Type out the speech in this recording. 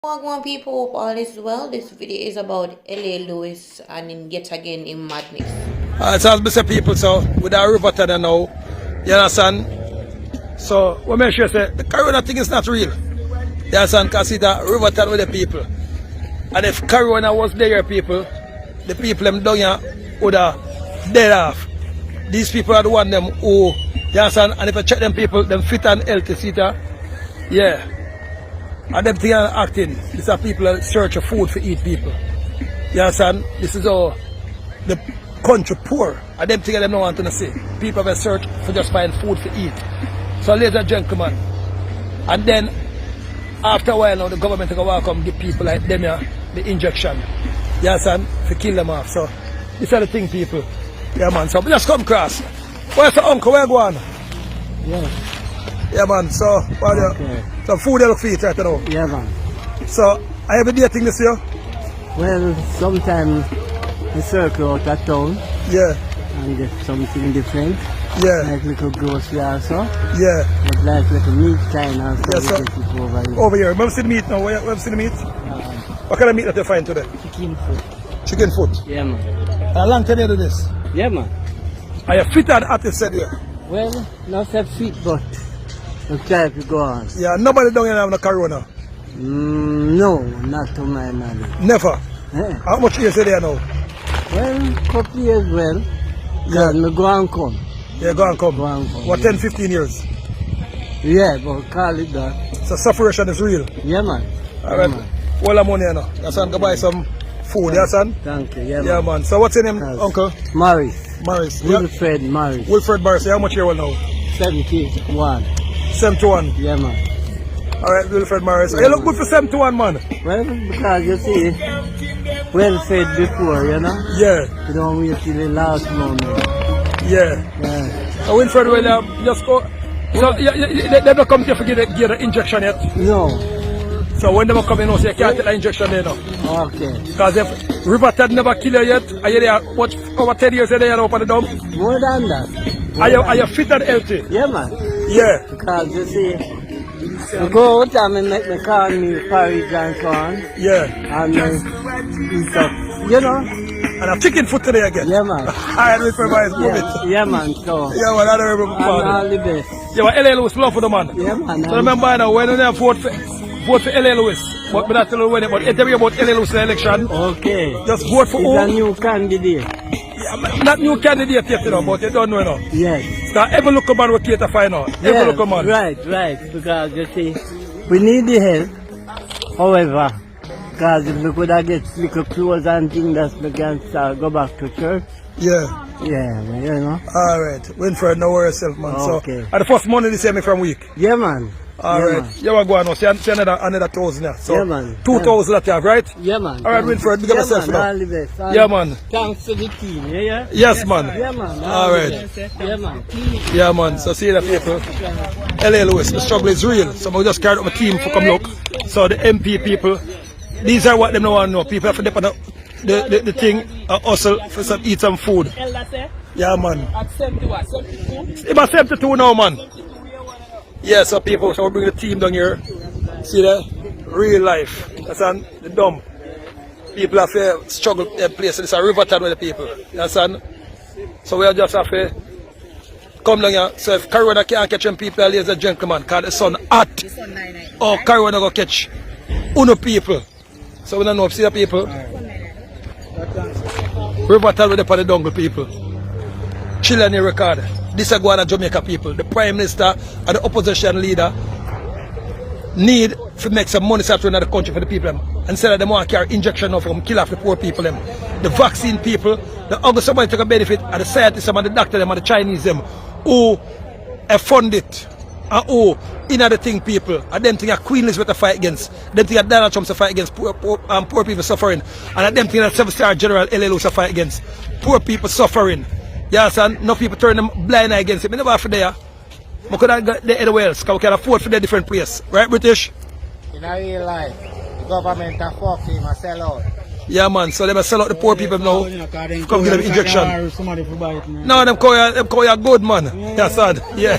Welcome people, hope all is well. This video is about L.A. Lewis and in yet again in madness. So as I say people, so with our river tunnel now, you understand? So we make sure say the corona thing is not real. You understand? Because it's a river tunnel with the people. And if corona was there people, the people them down here would have dead off. These people are the one them who, you understand? And if I check them people, them fit and healthy, see that? Yeah. And them thing are acting. These are people that search for food for eat people. You understand? This is all the country poor. And them thing them don't want to see. People have search for just find food to eat. So ladies and gentlemen, and then after a while now the government will come give people like them here the injection. You understand? To kill them off. So these are the thing people. Yeah man, so just come cross. Where's the uncle? Where you going? Yeah. Yeah man, so okay. Some food they look for you right now. Yeah man. So I have a day thing this year? Well, sometimes we circle out of town. Yeah. And get something different. Yeah. Like little grocery also. Yeah. But like little meat kind of yeah, stuff. so Over here. Over here. Remember see the meat now? Where see the meat? What kind of meat that you find today? Chicken foot. Chicken foot? Yeah man. How long can you do this? Yeah man. Are you fit and active said you? Well, not that fit but we try to go on. Yeah, nobody down here have no corona? No, not to my knowledge. Never? Yeah. How much years are there now? Well, couple years well. Yeah. Me go and come. Yeah, go and come. Go and come. What, 10, 15 years? Yeah, but call it that. So separation is real? Yeah man. Alright. All the money you know. Your son go buy some food, yeah son? Thank you, yeah, yeah man. So what's your name, uncle? Morris. Morris. Wilfred Morris. Wilfred Morris. How much you old now? 71. 71? Yeah man. Alright, Wilfred Morris. You look good for 71 man. Well, because you see, well fed before, you know? Yeah. You don't wait till the last moment. Yeah. Yeah. So Wilfred will just go. So they don't come here for give the injection yet? No. So when they come in, you say you can't take the injection there now. Okay. Because if Riverton never kill you yet, are you there what, over 10 years there up on the dump? More than that. Are you fit and healthy? Yeah man. Yeah. Because you see, I go out and make me call me porridge and so on. Yeah. And eat up, you know? And I'm chicken food today again. Yeah man. Alright, Wilfred Morris, move it. Yeah man, so. Yeah man, I don't remember. And all the best. Yeah, but L.A. Lewis love for the man. Yeah man. So remember now, when they vote for L.A. Lewis, but we not tell you when it, but interview about L.A. Lewis election. Okay. Just vote for who? He's a new candidate. Yeah, not new candidate yet, you know, but you don't know, you know. Yes. Because every local man will care to find out. Every Yes, local man. right. Because you see, we need the help. However, because if we could have get little clothes and things that we can go back to church. Yeah. Yeah, you know. Alright. Winfred, no worry yourself, man. Okay. So, at the first money this year me from week. Yeah, man. Alright. Yeah, you want to go on now. See another 1,000 there. So, yeah, man. 2,000 that you have, right? Yeah, man. Alright, Winfred, big up yourself now. All the best. Yeah, man. Thanks to the team, yeah? Yes, man. Yeah, man. Alright. Yeah, man. Yeah, man. So, see the people. L.A. Lewis, the struggle is real. So, I just carried up my team for come look. So, the MP people, these are what them don't want to know. People have to depend on the thing, hustle for some, eat some food. Yeah, man. At 71, 72? It's about 72 now, man. Yeah, so people, so we bring the team down here. See that? Real life. That's on the dump. People have to struggle in a place. It's a river town with the people. You understand? So we just have to come down here. So if corona can't catch them people, ladies and gentlemen, because the sun hot. Oh, corona go catch uno people. So we don't know if see the people. River town with the dongle people. Chilling the record. This is going to Jamaica people. The Prime Minister and the opposition leader need to make some money to another country for the people. Instead of them want to carry injection of them, kill off the poor people. Them. The vaccine people, the other somebody take a benefit, and the scientists and the doctor them and the Chinese them who fund it and who in other thing people. And them think a Queen Elizabeth to fight against. Them think a Donald Trump to fight against poor people suffering. And them think a 7-star General L.A. Lewis to fight against poor people suffering. Yeah, son, no people turn them blind eye against it. I never have for there. I could have got there anywhere else because we can afford for the different place. Right, British? In a real life, the government are fucking and sell out. Yeah, man, so they must sell out the poor people now. Come give them injection. No, them call you good, man. Yeah, son. Yeah.